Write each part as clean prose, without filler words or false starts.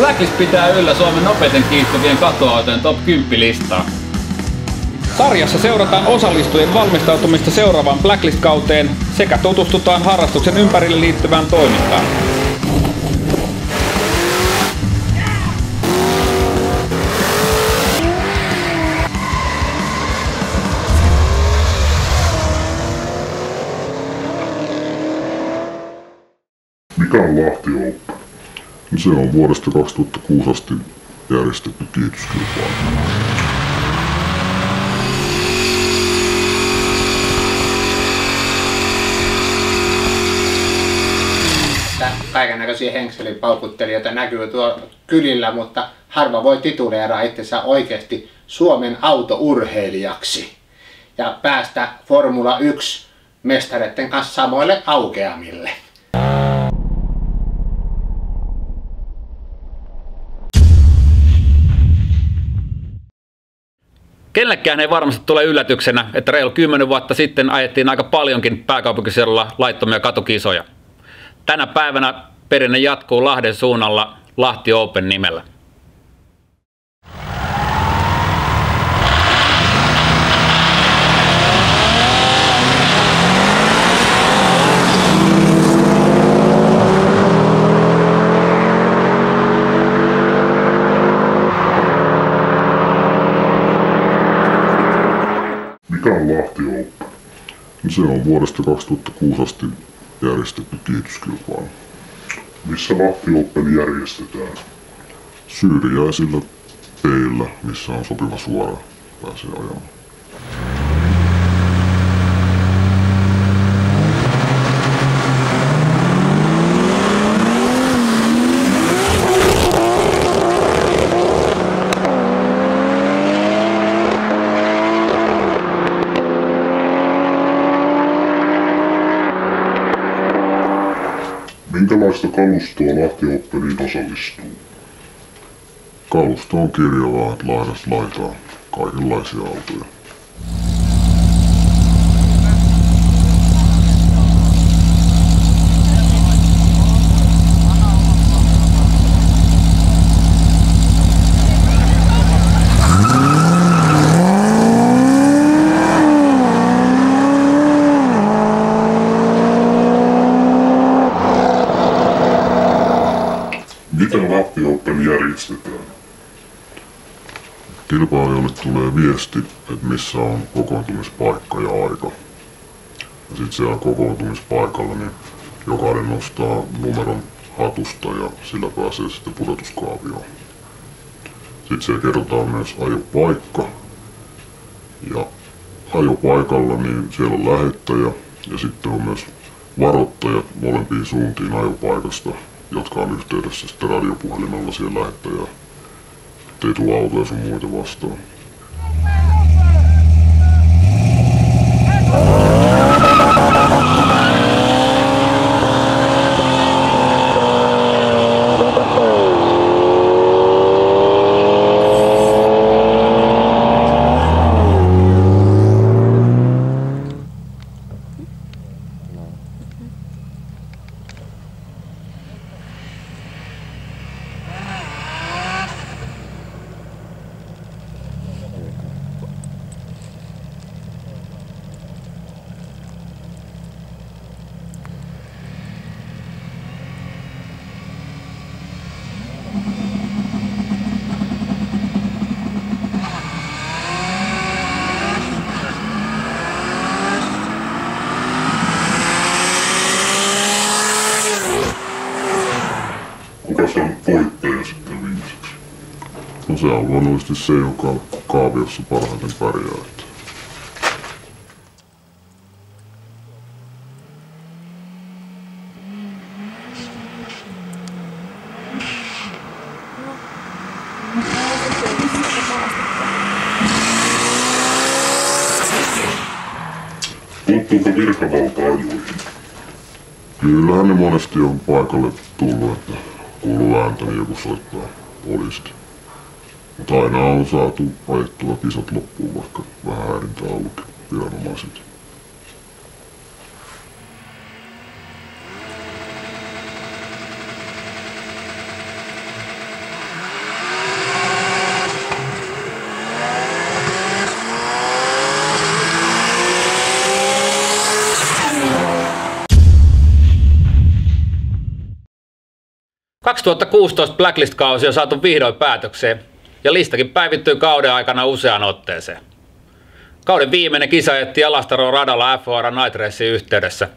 Blacklist pitää yllä Suomen nopeiten kiihtuvien katuautojen top 10 listaa. Sarjassa seurataan osallistujien valmistautumista seuraavaan Blacklist-kauteen sekä tutustutaan harrastuksen ympärille liittyvään toimintaan. Mikä on Lahti Open? Se on vuodesta 2006 asti järjestetty kiitoskilpailu. Kaikennäköisiä henkselipaukuttelijoita näkyy tuolla kylillä, mutta harva voi tituleeraa itsensä oikeasti Suomen autourheilijaksi ja päästä Formula 1 mestareiden kanssa samoille aukeamille. Kenellekään ei varmasti tule yllätyksenä, että reilu 10 vuotta sitten ajettiin aika paljonkin pääkaupunkiseudulla laittomia katukisoja. Tänä päivänä perinne jatkuu Lahden suunnalla Lahti Open nimellä. Mikä on Lahti Open? Se on vuodesta 2006 asti järjestetty kiitoskilpailu. Missä Lahti Open järjestetään? Syyriäisillä teillä, missä on sopiva suora, pääsee ajamaan. Minkälaista kalustoa Lahti Openiin osallistuu? Kalusto on kirjavaa, että laidasta laitaan kaikenlaisia autoja. Miten Lahti Open järjestetään? Kilpailijoille tulee viesti, että missä on kokoontumispaikka ja aika. Ja sitten siellä kokoontumispaikalla niin jokainen nostaa numeron hatusta ja sillä pääsee sitten pudotuskaavioon. Sitten siellä kerrotaan myös ajopaikka. Ja ajopaikalla niin siellä on lähettäjä ja sitten on myös varoittajat molempiin suuntiin ajopaikasta, jotka on yhteydessä sitten radiopuhelimella siihen lähettäjään, ettei tule autoja sun muita vastaan. Kuka se on voittaja sitten viimeiseksi? No se on luonnollisesti se, joka kaaviossa parhaiten pärjää. Puuttuuko virkavalta ajoihin? Kyllähän ne monesti on paikalle tullut, että kuuluu ääntä, niin joku soittaa poliisit. Mutta aina on saatu ajettua kisat loppuun, vaikka vähän häirintää on ollutkin viranomaisilta. 2016 Blacklist-kausi on saatu vihdoin päätökseen ja listakin päivittyy kauden aikana useaan otteeseen. Kauden viimeinen kisa ajettiin Alastaron radalla FOR Night Racing yhteydessä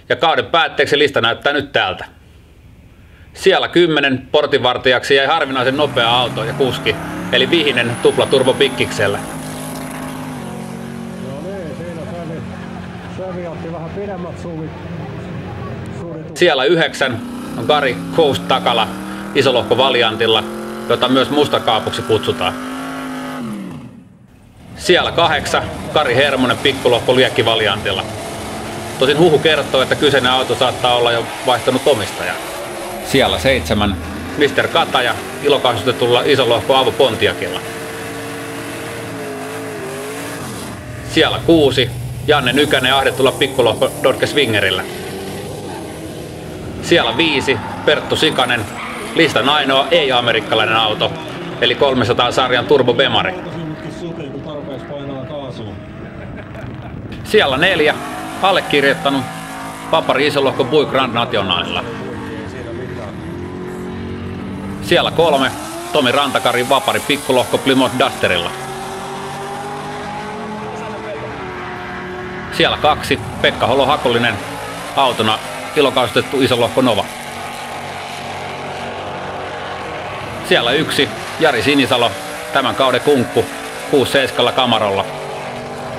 ja kauden päätteeksi lista näyttää nyt tältä. Siellä 10 portinvartijaksi jäi harvinaisen nopea auto ja kuski, eli Vihinen tuplaturbo Pikkiksellä. Siellä 9 on Gary Coast takala isolohko Valiantilla, jota myös mustakaapuksi kutsutaan. Siellä 8 Kari Hermonen pikkulohko Liekki Valiantilla. Tosin huhu kertoo, että kyseinen auto saattaa olla jo vaihtanut omistajaa. Siellä 7 Mr. Kataja ilokasvutetulla isolohko Avo Pontiakilla. Siellä 6 Janne Nykänen ahdettulla pikkulohko Dodge Swingerillä. Siellä 5 Perttu Sikanen, listan ainoa ei-amerikkalainen auto, eli 300-sarjan Turbo Bemari. Siellä 4 allekirjoittanut Papari isolohko Buick Grand Nationalilla. Siellä 3 Tomi Rantakarin Vapari pikkulohko Plymouth Dusterilla. Siellä 2 Pekka Holo Hakollinen autona ilokasvutettu isolohko Nova. Siellä 1 Jari Sinisalo, tämän kauden kunkku 6.7 Kamarolla.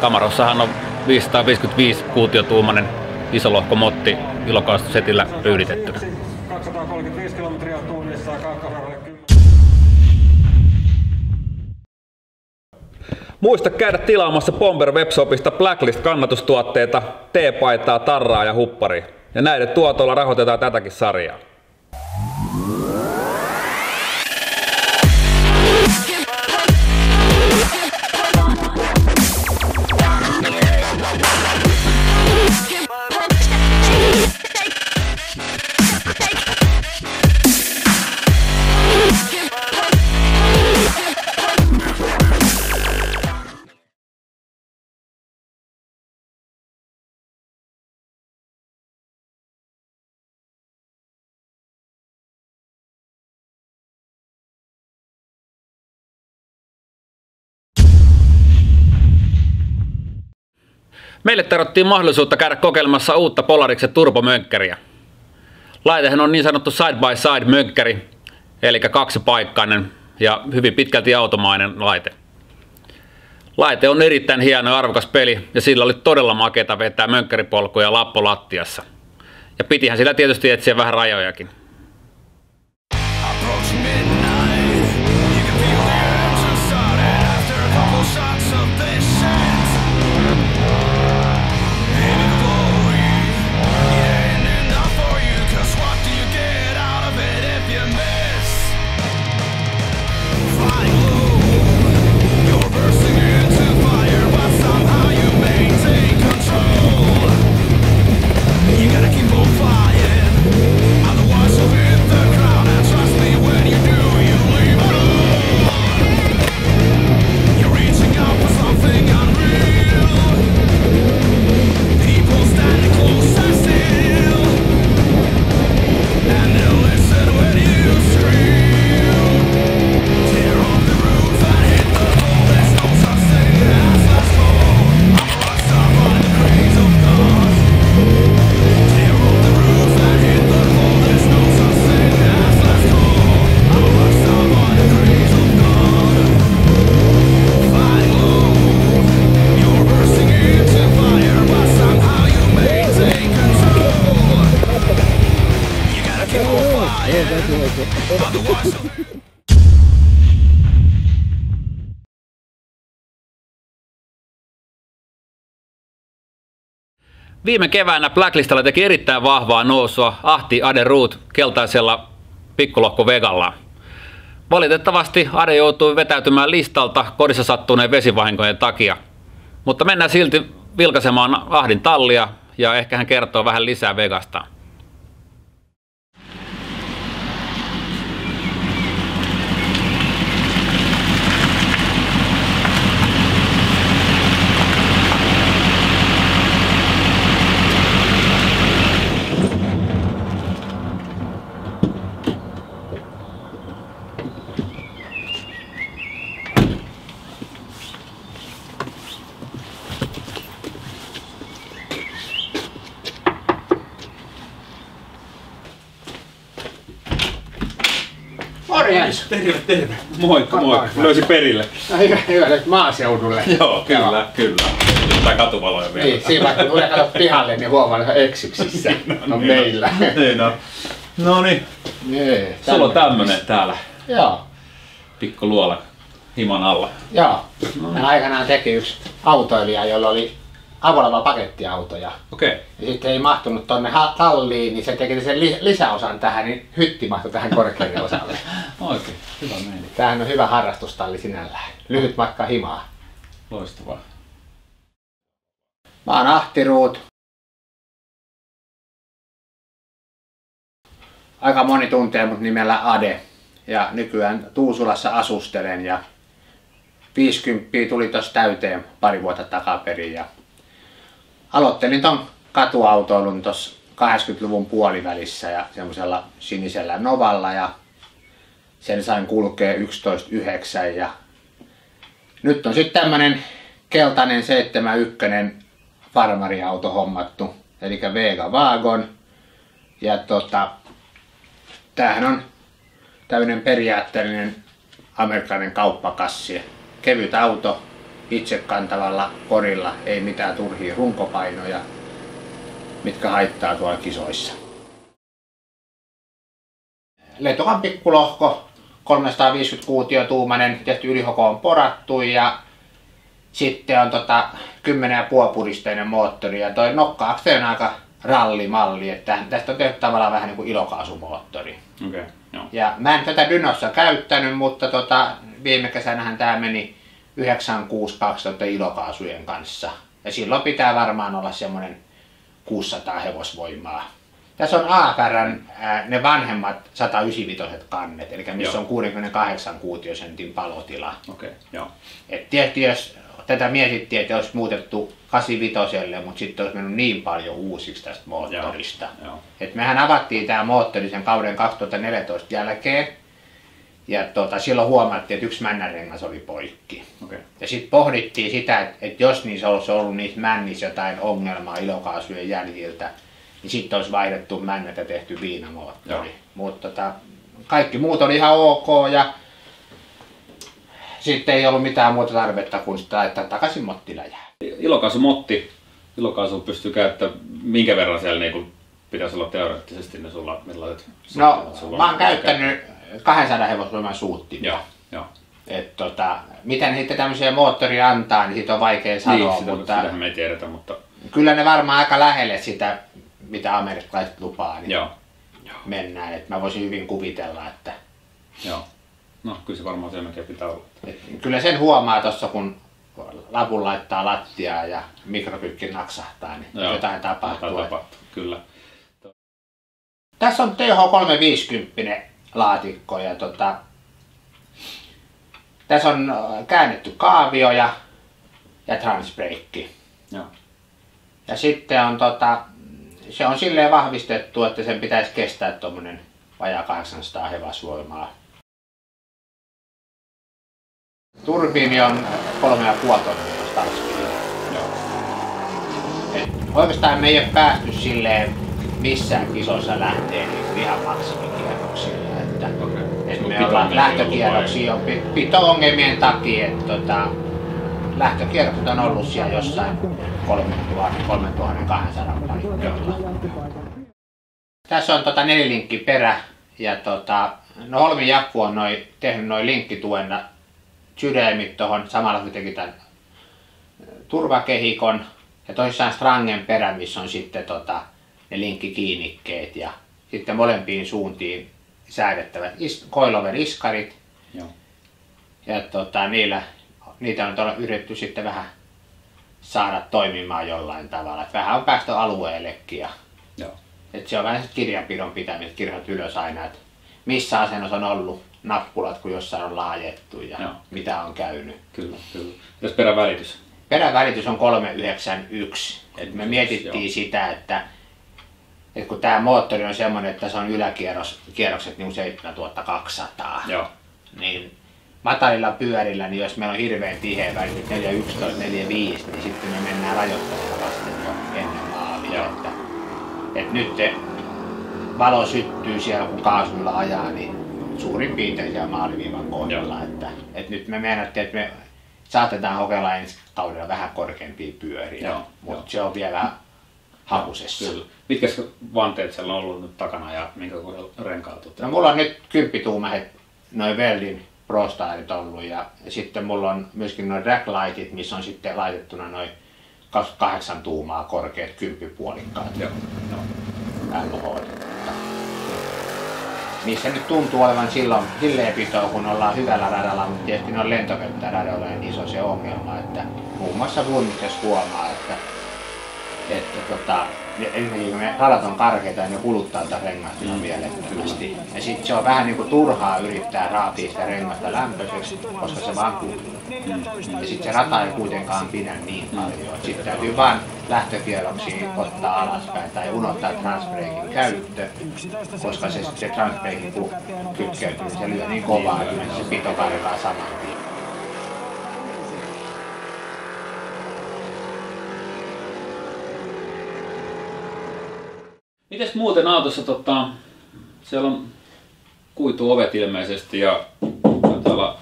Kamarossahan on 555 kuutiotuumainen isolohko motti ilokasvusetillä ryyditettynä. 235 kilometriä tunnissa Muista käydä tilaamassa Bomber Webshopista Blacklist-kannatustuotteita, teepaitaa, tarraa ja hupparia. Ja näiden tuotoilla rahoitetaan tätäkin sarjaa. Meille tarjottiin mahdollisuutta käydä kokeilemassa uutta Polariksen turbomönkkäriä. Laitehan on niin sanottu side-by-side mönkkäri, eli kaksipaikkainen ja hyvin pitkälti automainen laite. Laite on erittäin hieno ja arvokas peli ja sillä oli todella makeata vetää mönkkäripolkuja lappolattiassa. Ja pitihän sillä tietysti etsiä vähän rajojakin. Viime keväänä Blacklistalla teki erittäin vahvaa nousua Ahti Ade Root keltaisella pikkulohko Vegalla. Valitettavasti Ade joutui vetäytymään listalta kodissa sattuneen vesivahinkojen takia, mutta mennään silti vilkaisemaan Ahdin tallia ja ehkä hän kertoo vähän lisää Vegasta. Jens. Terve. Moikka. Löysin perille. No hyvä, nyt maaseudulle. Joo, kyllä. Tai katuvaloja vielä. Niin, siinä vaikka tulee katsoa pihalle, niin huomaan, että eksyksissä on meillä. Niin on. Noniin. Niin, Sulla on tämmönen täällä. Joo. Pikku luola himan alla. Joo. Mä aikanaan teki yksi autoilija, jolla oli avolava pakettiautoja. Okei. Ja sitten ei mahtunut tonne talliin, niin se teki sen lisäosan tähän, niin hytti mahtui tähän korkealle osalle. Oikein, hyvä meininki. Tämähän on hyvä harrastustalli sinällään. Lyhyt matka himaa. Loistavaa. Mä oon Ahti Ruut. Aika moni tuntee mut nimellä Ade. Ja nykyään Tuusulassa asustelen ja 50 tuli tossa täyteen pari vuotta takaperin. Ja aloittelin ton katuautoilun tossa 80-luvun puolivälissä ja semmoisella sinisellä Novalla ja sen sain kulkea 11.9 ja nyt on sitten tämmönen keltainen 71 farmariauto hommattu, eli Vega Wagon. Ja tämähän on tämmönen periaatteellinen amerikkalainen kauppakassi. Kevyt auto, itse kantavalla korilla, ei mitään turhia runkopainoja, mitkä haittaa tuolla kisoissa. Lentokan pikkulohko, 350 kuutiotuumainen, tehty ylihokoon porattu ja sitten on 10,5 puristeinen moottori ja toi nokka-akseli on aika rallimalli, että tästä on tehty tavallaan vähän niin kuin ilokaasumoottori. Okei, joo. Ja mä en tätä Dynossa käyttänyt, mutta viime kesänähän tää meni 962 ilokaasujen kanssa. Ja silloin pitää varmaan olla semmonen 600 hevosvoimaa. Tässä on AFR:n ne vanhemmat 195 kannet, eli missä on 68 kuutiosentin palotila. Okei, joo. Et tietysti jos tätä mietittiin, että olisi muutettu 85, mutta sitten olisi mennyt niin paljon uusiksi tästä moottorista. Joo. Et mehän avattiin tämä moottori sen kauden 2014 jälkeen. Ja silloin huomattiin, että yksi männänrengas oli poikki. Okei. Ja sitten pohdittiin sitä, että jos niissä olisi ollut niissä männissä jotain ongelmaa ilokaasujen jäljiltä, niin sitten olisi vaihdettu männät ja tehty viinamoottori. Mutta kaikki muut oli ihan ok ja sitten ei ollut mitään muuta tarvetta kuin sitä laittaa takaisin mottiläjään. Ilokaasumotti. Ilokaasu pystyy käyttämään minkä verran siellä niinku pitäisi olla teoreettisesti ne sulla millaiset? No mä oon käyttänyt 200 hevosvoiman suuttimia. Joo. Et miten sitten tämmöisiä moottoria antaa, niin siitä on vaikea sanoa, niin, mutta sitähän me ei tiedetä, mutta kyllä ne varmaan aika lähelle sitä, mitä amerikkalaiset lupaa, niin joo. mennään. Et mä voisin hyvin kuvitella, että Joo. No kyllä se varmaan sen melkein pitää olla. Kyllä sen huomaa tuossa, kun lapun laittaa lattiaan ja mikrokykki naksahtaa, niin Joo. jotain tapahtuu. Kyllä. Tässä on TH350 laatikko ja tässä on käännetty kaavio ja transbreikki. Joo. Ja sitten on se on silleen vahvistettu, että sen pitäisi kestää tuommoinen vajaa 800 hevosvoimaa. Turbiini on 3,5 tonnia startspiili. Oikeastaan me ei ole päästy silleen missään kisoissa lähtee niin ihan maksimikierroksilla. Että me ollaan lähtökierroksia pito-ongelmien takia, että lähtökierrokset on ollut siellä jossain 3200 paikalla. Tässä on nelilinkkiperä ja Holmin Jakku on tehnyt noin linkkituenna sydämit tuohon samalla kun teki tämän turvakehikon ja toisessaan strangen perä, missä on sitten ne linkkikiinnikkeet ja sitten molempiin suuntiin säädettävät coilover-iskarit. Joo. Ja niitä on yritetty sitten vähän saada toimimaan jollain tavalla. Et vähän on päästy alueellekin ja se on vähän kirjanpidon pitämistä, kirjat ylös aina, että missä asennossa on ollut nappulat, kun jossain on laajettu ja mitä on käynyt. Kyllä. Jos perävälitys? Perävälitys on 391. Et me mietittiin sitä, että kun tämä moottori on semmoinen, että se on yläkierrokset niin 7200, niin matalilla pyörillä, niin jos meillä on hirveän tiheä välitys 411, 45, niin sitten me mennään rajoittamista vasten jo ennen maavia. Että nyt valo syttyy siellä, kun kaasuilla ajaa, niin suurin piirtein siellä maaliviivan kohdalla. Että nyt me meinattiin, että me saatetaan kokeilla ensi kaudella vähän korkeampia pyöriä, mutta se on vielä hakusessa. Kyllä. Mitkä vanteet siellä on ollut nyt takana ja minkä renkaat? No mulla on nyt 10-tuumaiset noin Weldin Pro Stylit ollut ja sitten mulla on myöskin noin drag lightit, missä on sitten laitettuna noin 28 tuumaa korkeat 10-puolikkaat. LHD. Missä nyt tuntuu olevan silleen pitoa, kun ollaan hyvällä radalla, mutta tietysti ne on lentokenttäradoilla niin iso se ongelma, että muun muassa Wundes huomaa, että ensinnäkin kun ne radat on karkeita ja ne kuluttaa tätä rengasta mielettömästi. Ja sitten se on vähän niin kuin turhaa yrittää raatia sitä rengasta lämpöiseksi, koska se vaan kuluu. Ja sitten se rata ei kuitenkaan pidä niin paljon. Sitten täytyy vaan lähtökierroksiin ottaa alaspäin tai unohtaa transbreakin käyttö, koska se transbreakin kun kytkeytyy, se lyö niin kovaa, että se pito karkaa saman tien. Mites muuten autossa, siellä on kuituovet ilmeisesti ja täällä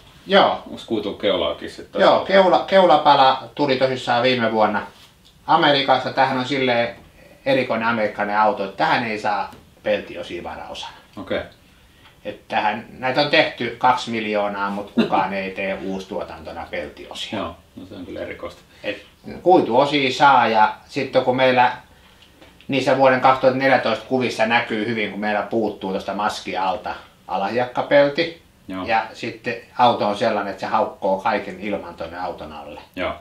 onko kuitukeulaakin sitten? Joo, keulapala tuli tosissaan viime vuonna Amerikassa. Tähän on silleen erikoinen amerikkalainen auto, että tähän ei saa peltiosia varaosana. Okei. Näitä on tehty 2 miljoonaa, mutta kukaan ei tee uustuotantona peltiosia. Joo, no se on kyllä erikoista. Kuituosia saa ja sitten kun meillä niissä vuoden 2014 kuvissa näkyy hyvin, kun meillä puuttuu tuosta maskia alta alahiakkapelti. Joo. Ja sitten auto on sellainen, että se haukkoo kaiken ilman tuonne auton alle. Joo.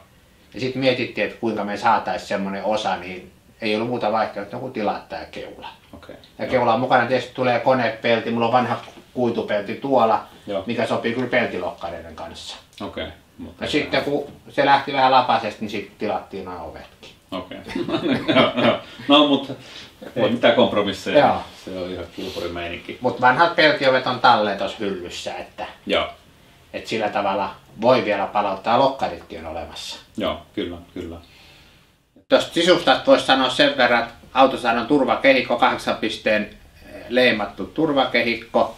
Ja sitten mietittiin, että kuinka me saataisiin semmoinen osa, niin ei ollut muuta vaihtoehtoa kuin tilaa tämä keula. Okay. Ja keulan mukana tietysti tulee konepelti, mulla on vanha kuitupelti tuolla, mikä sopii kyllä peltilokkareiden kanssa. Okay. Ja sitten kun se lähti vähän lapasesti, niin sitten tilattiin nämä ovetkin. Okei. No mutta ei mitään kompromisseja. Joo. Se on ihan kilpurimeininki. Mutta vanhat peltiovet on talleen tuossa hyllyssä, että sillä tavalla voi vielä palauttaa, lokkaritkin on olemassa. Joo, kyllä. Tuosta sisusta voisi sanoa sen verran, että autossa on turvakehikko, 8 pisteen leimattu turvakehikko.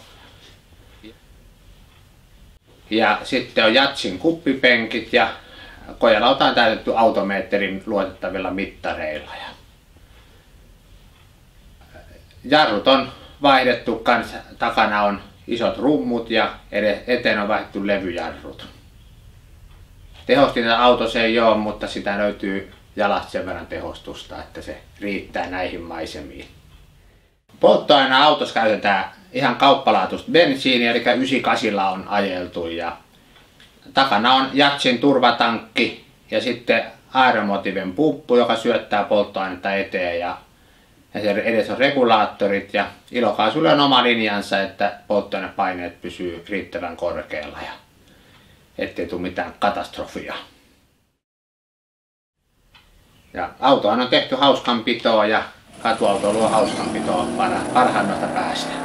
Ja sitten on Jatsin kuppipenkit ja kojelauta on täytetty automeetterin luotettavilla mittareilla. Jarrut on vaihdettu kanssa, takana on isot rummut ja eteen on vaihdettu levyjarrut. Tehostinta autossa ei ole, mutta sitä löytyy jalasta sen verran tehostusta, että se riittää näihin maisemiin. Polttoainea autossa käytetään ihan kauppalaatuista bensiiniä, eli 98 on ajeltu ja takana on Jatsin turvatankki ja sitten Aeromotiven pumppu, joka syöttää polttoainetta eteen ja edessä on regulaattorit ja ilokaasulle on oma linjansa, että polttoainepaineet pysyy riittävän korkealla ja ettei tule mitään katastrofia. Ja autohan on tehty hauskanpitoa ja katuautoilu on hauskanpitoa parhaimmasta päästä.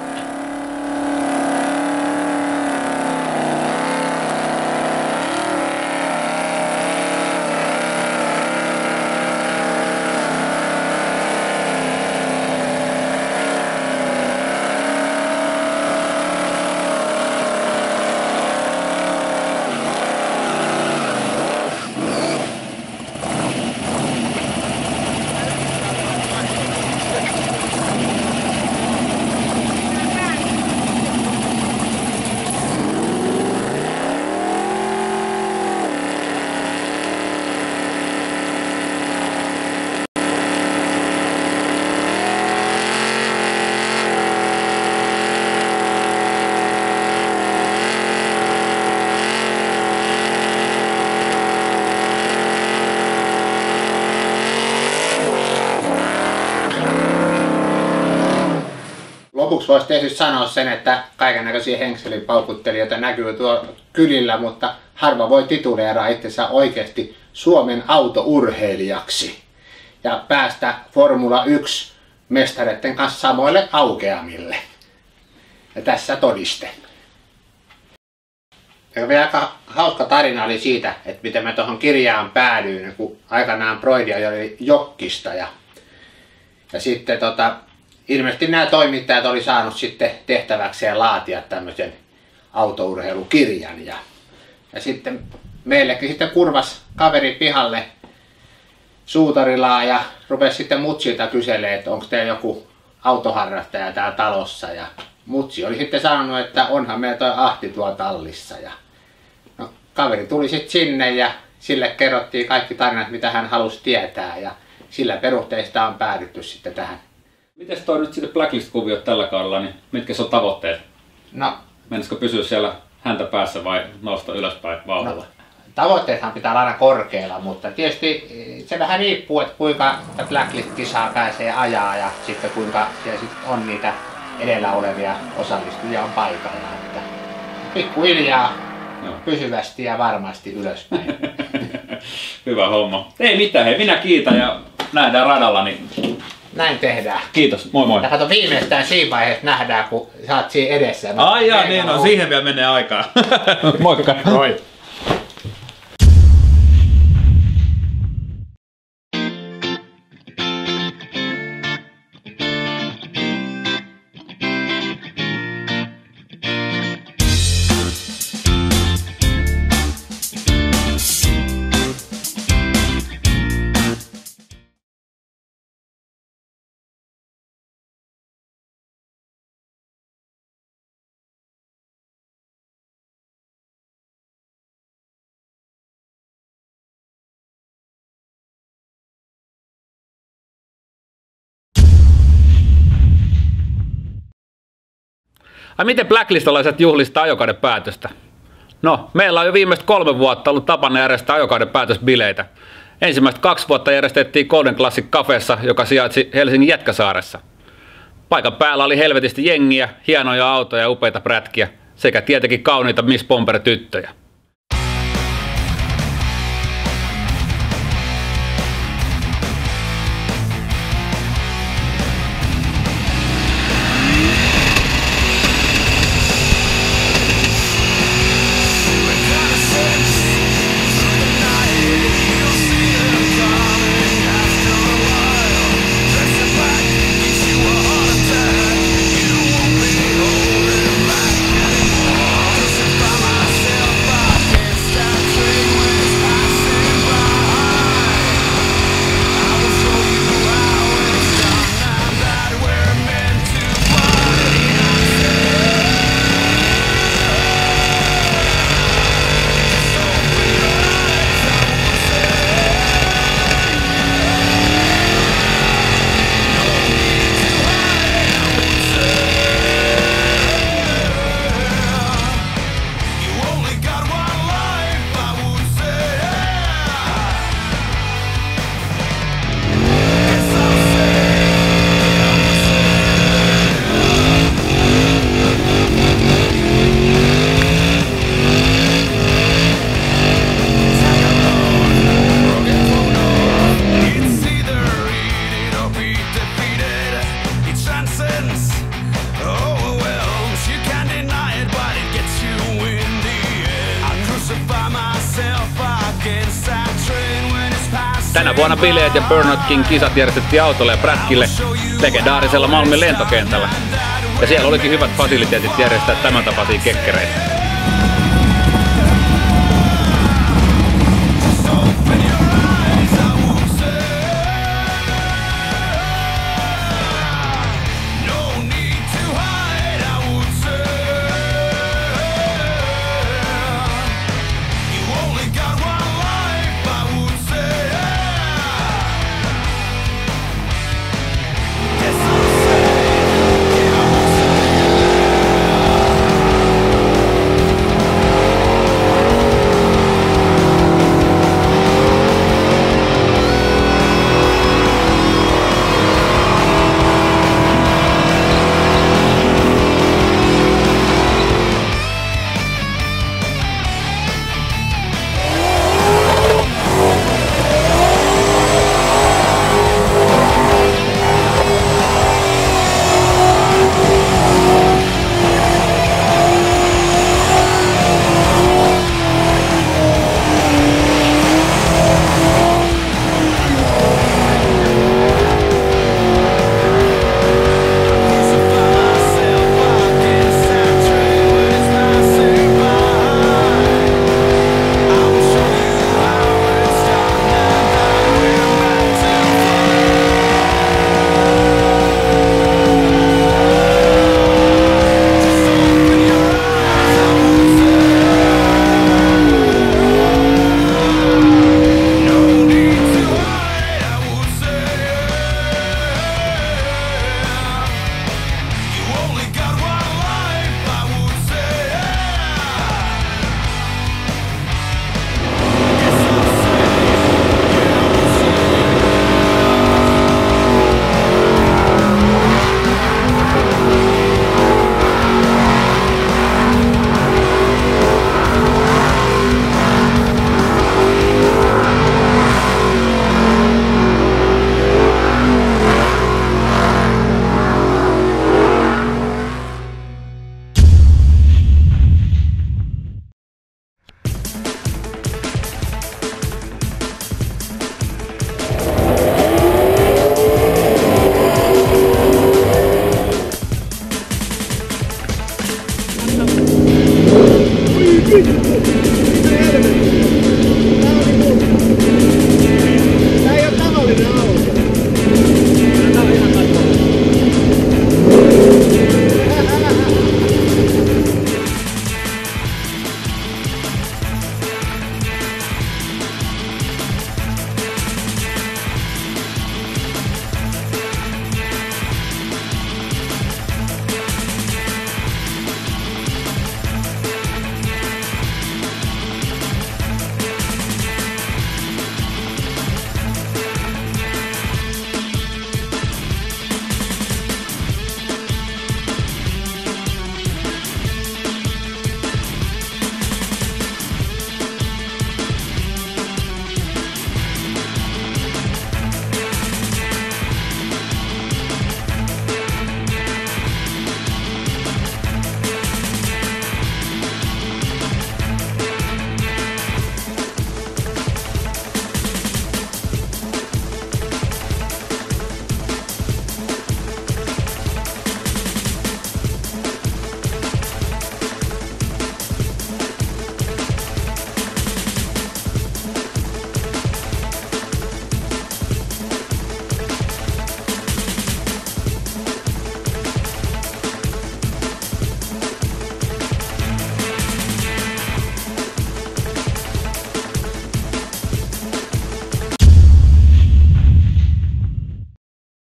Lopuksi voisi tietysti sanoa sen, että kaikennäköisiä henkselipaukkuttelijoita näkyy tuolla kylillä, mutta harva voi tituleeraa itsensä oikeasti Suomen autourheilijaksi ja päästä Formula 1 mestareiden kanssa samoille aukeamille. Ja tässä todiste. Ja vielä aika hauska tarina oli siitä, että miten mä tuohon kirjaan päädyin, kun aikanaan Broidia oli Jokkista ja sitten ilmeisesti nämä toimittajat oli saanut sitten tehtäväkseen laatia tämmöisen autourheilukirjan. Ja sitten meillekin sitten kurvas kaveri pihalle suutarillaan ja rupesi sitten mutsilta kyselemään, että onko teillä joku autoharrastaja täällä talossa. Ja mutsi oli sitten sanonut, että onhan meillä toi Ahti tuolla tallissa. Ja no, kaveri tuli sitten sinne ja sille kerrottiin kaikki tarinat, mitä hän halusi tietää. Ja sillä perusteista on päädytty sitten tähän. Mites toi nyt sitten Blacklist-kuviot tällä kaudella, niin mitkä on tavoitteet? No, Menisikö pysyä siellä häntä päässä vai nousta ylöspäin vauhdilla? no, tavoitteethan pitää olla aina korkealla, mutta tietysti se vähän riippuu, että kuinka Blacklist-kisaa pääsee ajaa ja sitten kuinka siellä sitten on niitä edellä olevia osallistujia on paikalla. Että pikkuhiljaa, pysyvästi ja varmasti ylöspäin. Hyvä homma. Ei mitään, hei, minä kiitän ja nähdään radalla. Niin... Näin tehdään. Kiitos, moi moi. Ja kato, viimeistään siinä vaiheessa nähdään, kun sä oot siinä edessä. Ai jaa, niin no, siihen vielä menee aikaa. Moikka. Moi. Ai miten Blacklist-alaiset juhlistaa ajokauden päätöstä? No, meillä on jo viimeiset 3 vuotta ollut tapana järjestää ajokauden päätösbileitä. Ensimmäiset 2 vuotta järjestettiin Golden Classic Cafessa, joka sijaitsi Helsingin Jätkäsaaressa. Paikan päällä oli helvetisti jengiä, hienoja autoja ja upeita prätkiä, sekä tietenkin kauniita Miss Bomber-tyttöjä. Tänä vuonna bileet ja Burnout King kisat järjestettiin autolle ja prätkille legendaarisella Malmin lentokentällä. Ja siellä olikin hyvät fasiliteetit järjestää tämän tapaisia kekkereitä.